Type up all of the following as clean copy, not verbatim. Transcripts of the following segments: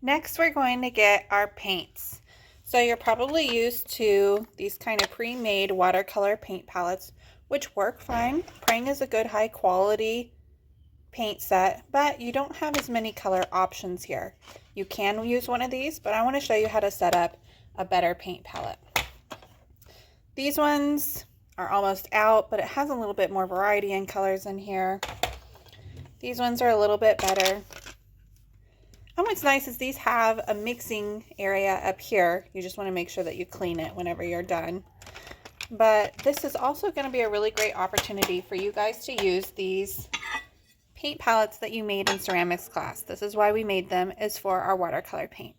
Next, we're going to get our paints. So you're probably used to these kind of pre-made watercolor paint palettes, which work fine. Prang is a good high quality paint set, but you don't have as many color options here. You can use one of these, but I want to show you how to set up a better paint palette. These ones are almost out, but it has a little bit more variety in colors in here. These ones are a little bit better. And what's nice is these have a mixing area up here. You just want to make sure that you clean it whenever you're done. But this is also going to be a really great opportunity for you guys to use these paint palettes that you made in ceramics class. This is why we made them, is for our watercolor paint.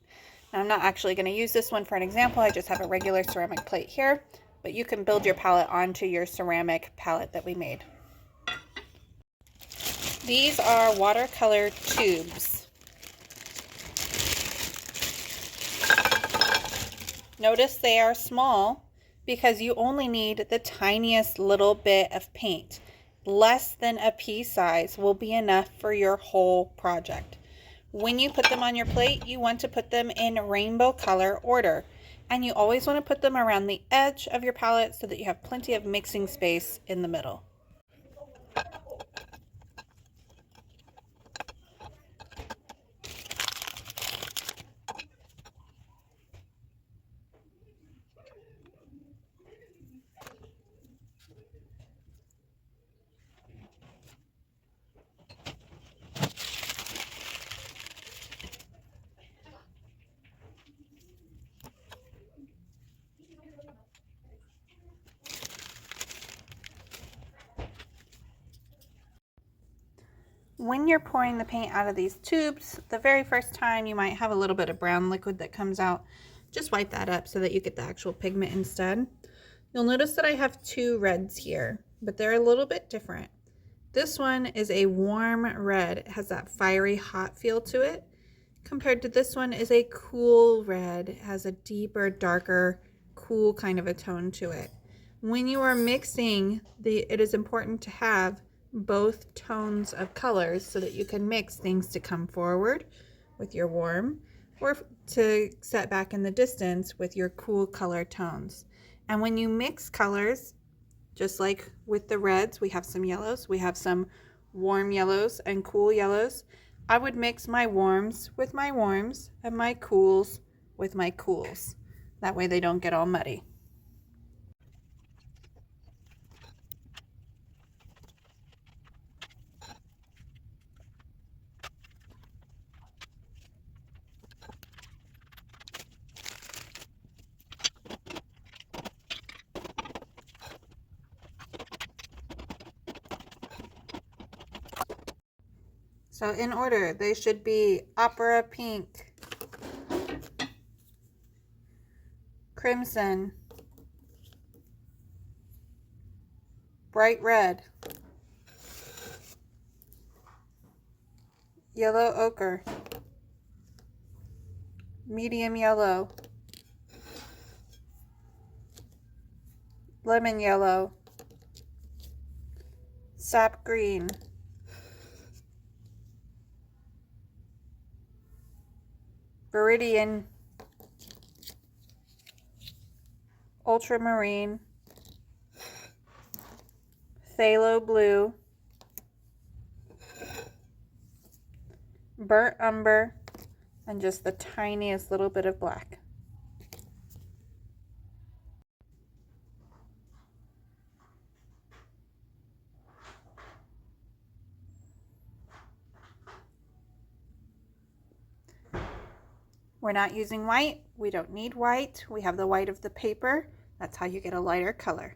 Now, I'm not actually going to use this one for an example. I just have a regular ceramic plate here, but you can build your palette onto your ceramic palette that we made. These are watercolor tubes. Notice they are small because you only need the tiniest little bit of paint. Less than a pea size will be enough for your whole project. When you put them on your plate, you want to put them in rainbow color order. And you always want to put them around the edge of your palette so that you have plenty of mixing space in the middle. When you're pouring the paint out of these tubes, the very first time you might have a little bit of brown liquid that comes out. Just wipe that up so that you get the actual pigment instead. You'll notice that I have two reds here, but they're a little bit different. This one is a warm red. It has that fiery hot feel to it, compared to this one is a cool red. It has a deeper, darker, cool kind of a tone to it. When you are mixing, it is important to have both tones of colors so that you can mix things to come forward with your warm or to set back in the distance with your cool color tones. And when you mix colors, just like with the reds, we have some yellows, we have some warm yellows and cool yellows. I would mix my warms with my warms and my cools with my cools. That way they don't get all muddy. So in order, they should be opera pink, crimson, bright red, yellow ochre, medium yellow, lemon yellow, sap green, viridian, ultramarine, phthalo blue, burnt umber, and just the tiniest little bit of black. We're not using white. We don't need white. We have the white of the paper. That's how you get a lighter color.